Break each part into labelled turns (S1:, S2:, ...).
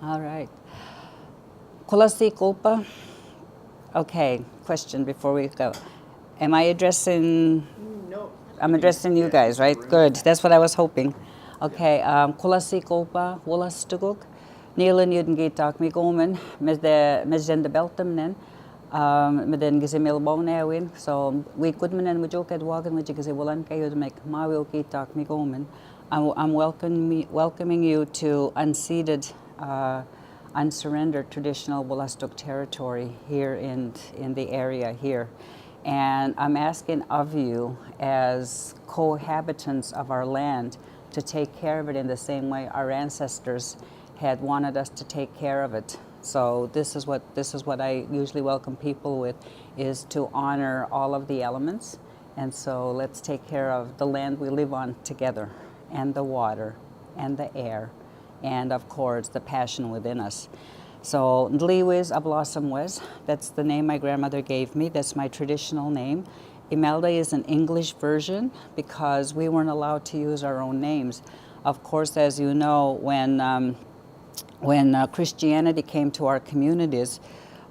S1: All right. Kulasi Kulpa. Okay, question before we go. Am I addressing?
S2: No.
S1: I'm addressing you guys, right? Good. That's what I was hoping. Okay. Kulasi Kulpa, Wulastuguk. Nilan Yuden Gitak Migomen, Mesden de Beltem nen. Meden Gizimil Bonawin. So we Goodman and Mujoke at Wagon, which is a Wulan Kayud make Mawil Gitak Migomen. I'm welcoming you to unceded, unsurrendered traditional Wulastuk territory here in the area here. And I'm asking of you as cohabitants of our land to take care of it in the same way our ancestors had wanted us to take care of it. So this is what I usually welcome people with, is to honor all of the elements. And so let's take care of the land we live on together, and the water, and the air, and of course the passion within us. So Ndliwiz Ablossom that's the name my grandmother gave me. That's my traditional name. Imelda is an English version because we weren't allowed to use our own names. Of course, as you know, when Christianity came to our communities,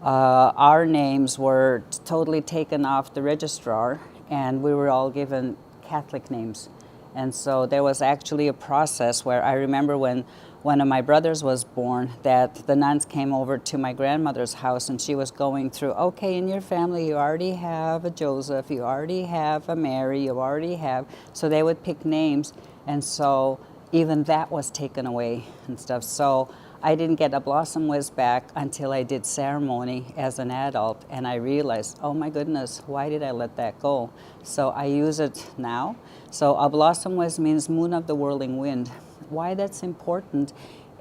S1: our names were totally taken off the registrar, and we were all given Catholic names. And so there was actually a process where I remember when one of my brothers was born, that the nuns came over to my grandmother's house, and she was going through, okay, in your family you already have a Joseph, you already have a Mary, you already have, so they would pick names, and so even that was taken away and stuff. So I didn't get a Blossom Whiz back until I did ceremony as an adult, and I realized, oh my goodness, why did I let that go? So I use it now. So a Blossom Whiz means moon of the whirling wind. Why that's important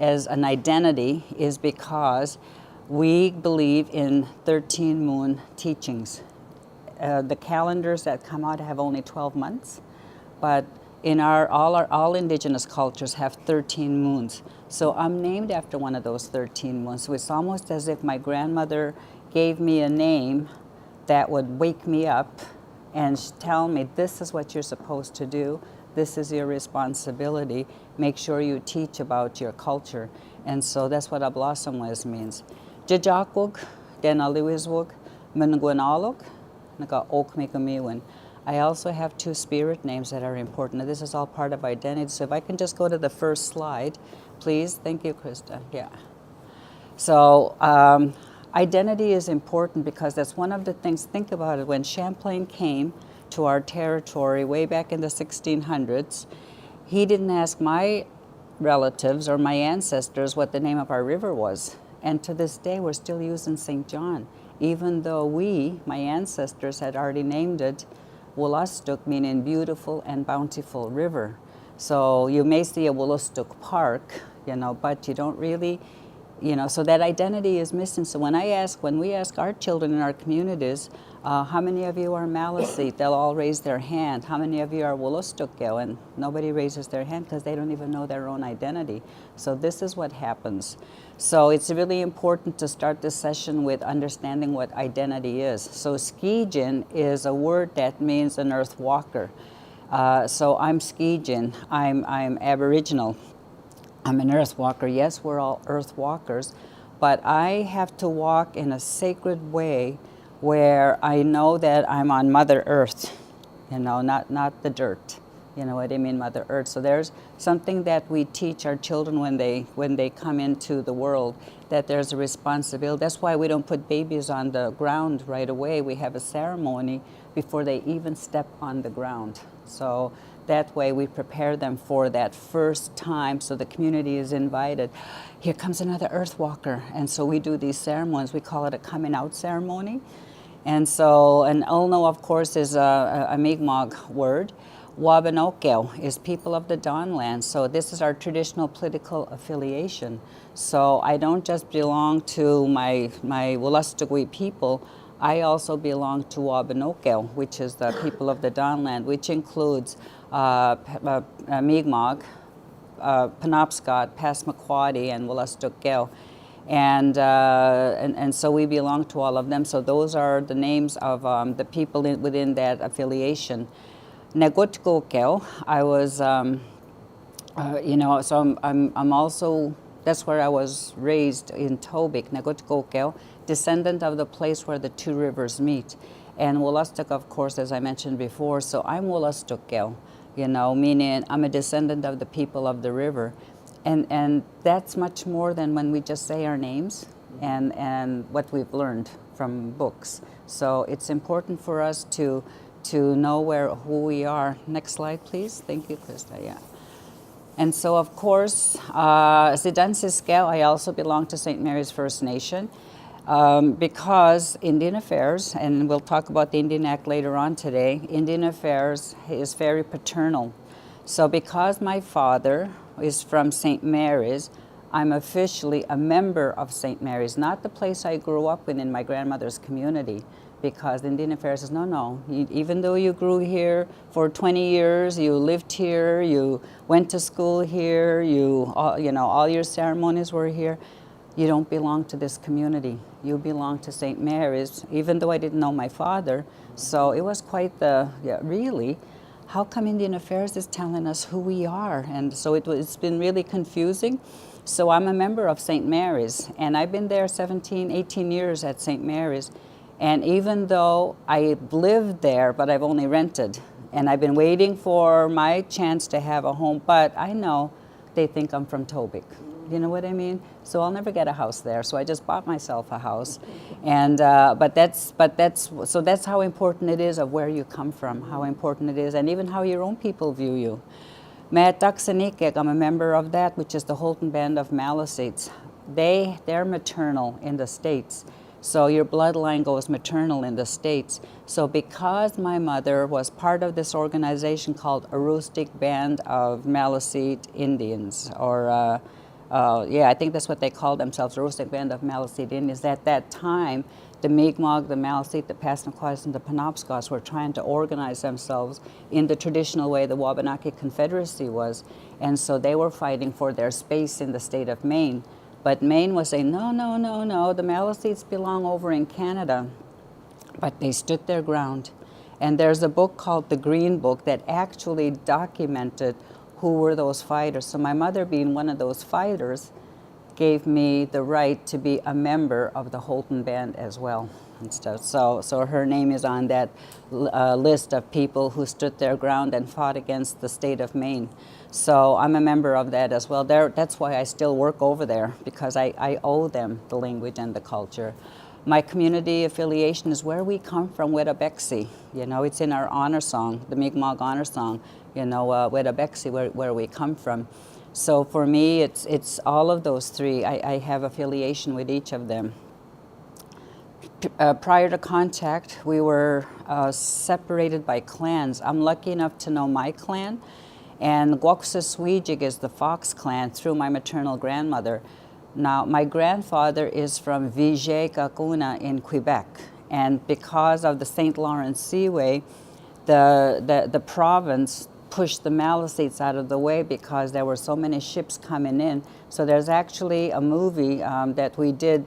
S1: as an identity is because we believe in 13 moon teachings. The calendars that come out have only 12 months, but in all indigenous cultures have 13 moons. So I'm named after one of those 13 moons. So it's almost as if my grandmother gave me a name that would wake me up and tell me, this is what you're supposed to do, this is your responsibility, make sure you teach about your culture. And so that's what a Blossom Whiz means. Jajakwug, Denaliwizwug, Mungwanaluk, Naka Okmikamiwin. I also have two spirit names that are important. Now, this is all part of identity. So if I can just go to the first slide, please. Thank you, Krista. Yeah. So identity is important because that's one of the things, think about it, when Champlain came to our territory way back in the 1600s, he didn't ask my relatives or my ancestors what the name of our river was. And to this day, we're still using St. John, even though we, my ancestors, had already named it Wullastuk, meaning beautiful and bountiful river. So you may see a Wullastuk Park, but you don't really, so that identity is missing. So when we ask our children in our communities, how many of you are Maliseet? They'll all raise their hand. How many of you are Wullastukyo? And nobody raises their hand because they don't even know their own identity. So this is what happens. So it's really important to start this session with understanding what identity is. So Skijin is a word that means an earth walker. So I'm Skijin, I'm Aboriginal. I'm an earth walker. Yes, we're all earth walkers, but I have to walk in a sacred way where I know that I'm on Mother Earth, not the dirt. You know what I mean, Mother Earth. So there's something that we teach our children when they come into the world, that there's a responsibility. That's why we don't put babies on the ground right away. We have a ceremony before they even step on the ground. So that way we prepare them for that first time, so the community is invited. Here comes another earth walker. And so we do these ceremonies. We call it a coming out ceremony. And so, and Ulno, of course, is a Mi'kmaq word. Wabanokeo is people of the Dawnland. So this is our traditional political affiliation. So I don't just belong to my Wulastugui people, I also belong to Wabanokeo, which is the people of the Dawnland, which includes Mi'kmaq, Penobscot, Passamaquoddy, and Wullastukeo. And so we belong to all of them. So those are the names of the people within that affiliation. Negutkokeo, I was, so I'm also That's where I was raised in Tobic, Nagotkokeo, descendant of the place where the two rivers meet. And Wolastuk, of course, as I mentioned before, so I'm Wolastukeo, meaning I'm a descendant of the people of the river. And that's much more than when we just say our names and what we've learned from books. So it's important for us to know who we are. Next slide, please. Thank you, Krista. Yeah. And so, of course, Sidansiskeo, I also belong to St. Mary's First Nation because Indian Affairs, and we'll talk about the Indian Act later on today, Indian Affairs is very paternal. So because my father is from St. Mary's, I'm officially a member of St. Mary's, not the place I grew up in my grandmother's community, because Indian Affairs says, no, even though you grew here for 20 years, you lived here, you went to school here, all your ceremonies were here, you don't belong to this community. You belong to St. Mary's, even though I didn't know my father. So it was quite really, how come Indian Affairs is telling us who we are? And so it's been really confusing. So I'm a member of St. Mary's, and I've been there 17, 18 years at St. Mary's. And even though I lived there, but I've only rented, and I've been waiting for my chance to have a home, but I know they think I'm from Tobic. You know what I mean? So I'll never get a house there. So I just bought myself a house, and but that's how important it is of where you come from, how important it is, and even how your own people view you. Metaksanikek, I'm a member of that, which is the Holton Band of Maliseets. They're maternal in the States. So your bloodline goes maternal in the States. So because my mother was part of this organization called Aroostook Band of Maliseet Indians, or I think that's what they called themselves, Aroostook Band of Maliseet Indians. At that time, the Mi'kmaq, the Maliseet, the Passamaquoddies, and the Penobscots were trying to organize themselves in the traditional way the Wabanaki Confederacy was. And so they were fighting for their space in the state of Maine. But Maine was saying, no, the Maliseets belong over in Canada. But they stood their ground. And there's a book called The Green Book that actually documented who were those fighters. So my mother, being one of those fighters, gave me the right to be a member of the Holton Band as well and stuff. So her name is on that list of people who stood their ground and fought against the state of Maine. So I'm a member of that as well. That's why I still work over there, because I owe them the language and the culture. My community affiliation is where we come from, Wedabexi. It's in our honor song, the Mi'kmaq honor song, Wedabexi, where we come from. So for me, it's all of those three. I have affiliation with each of them. Prior to contact, we were separated by clans. I'm lucky enough to know my clan, and Gwaksaswijig is the Fox clan through my maternal grandmother. Now, my grandfather is from Vigier-Kakuna in Quebec, and because of the St. Lawrence Seaway, the province pushed the Maliseets out of the way because there were so many ships coming in. So there's actually a movie that we did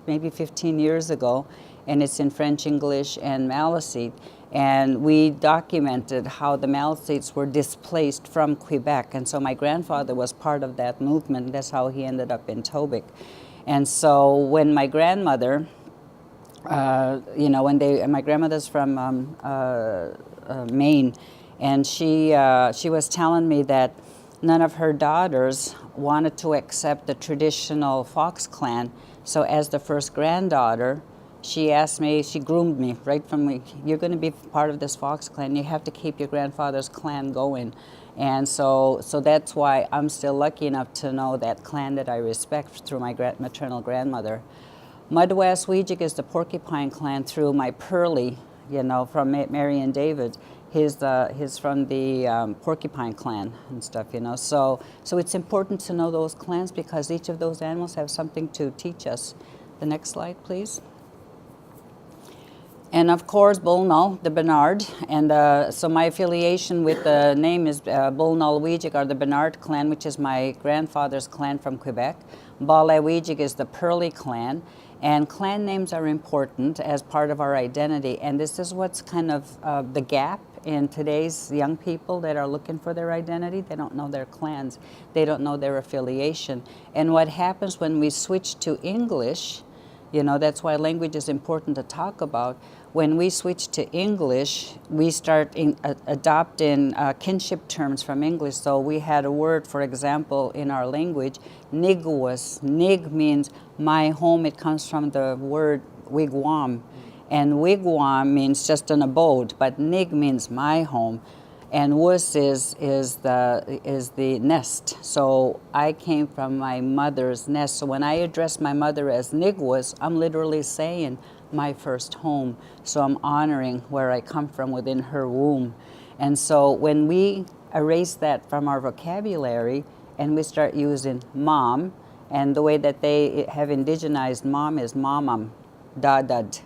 S1: maybe 15 years ago, and it's in French, English, and Maliseet. And we documented how the Maliseets were displaced from Quebec. And so my grandfather was part of that movement. That's how he ended up in Tobic. And so when my grandmother, my grandmother's from Maine, and she was telling me that none of her daughters wanted to accept the traditional Fox clan. So as the first granddaughter, she asked me, she groomed me right from, you're going to be part of this Fox clan. You have to keep your grandfather's clan going. And so that's why I'm still lucky enough to know that clan that I respect through my maternal grandmother. Mudwaswijik is the Porcupine clan through my Pearly, from Mary and David. He's from the Porcupine clan and stuff, So it's important to know those clans because each of those animals have something to teach us. The next slide, please. And of course, Bulnul, the Bernard. And so my affiliation with the name is Bulnul-Wijik, or the Bernard clan, which is my grandfather's clan from Quebec. Bala-Wijik is the Pearly clan. And clan names are important as part of our identity. And this is what's kind of the gap in today's young people that are looking for their identity. They don't know their clans. They don't know their affiliation. And what happens when we switch to English, you know, that's why language is important to talk about. When we switch to English, we start adopting kinship terms from English. So we had a word, for example, in our language, niguas. Nig means my home. It comes from the word wigwam. And wigwam means just an abode, but nig means my home. And wuss is the nest. So I came from my mother's nest. So when I address my mother as nigwas, I'm literally saying my first home. So I'm honoring where I come from within her womb. And so when we erase that from our vocabulary and we start using mom, and the way that they have indigenized mom is mamam, dadad,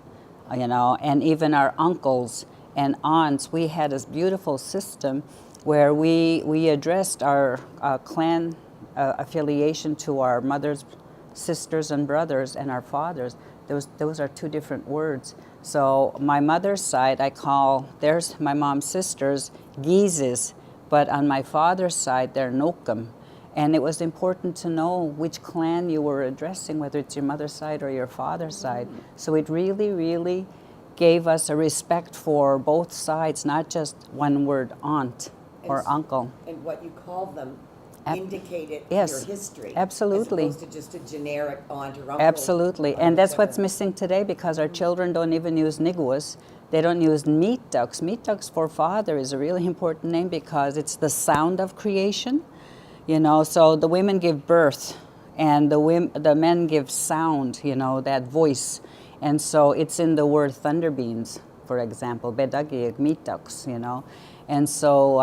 S1: you know, and even our uncles and aunts, we had this beautiful system where we addressed our clan affiliation to our mothers, sisters, and brothers, and our fathers. Those are two different words. So my mother's side, I call, there's my mom's sisters, Gizes, but on my father's side, they're Nokam. And it was important to know which clan you were addressing, whether it's your mother's side or your father's side. So it really, really gave us a respect for both sides, not just one word, aunt or uncle.
S2: And what you call them indicated
S1: Yes,
S2: your history.
S1: Absolutely.
S2: As opposed to just a generic aunt or uncle.
S1: Absolutely. And that's what's missing today, because our children don't even use niguas. They don't use meat ducks. Meat ducks for father is a really important name because it's the sound of creation. You know, so the women give birth and the men give sound, you know, that voice. And so it's in the word thunder beans, for example, bedagig, meat ducks, you know. And so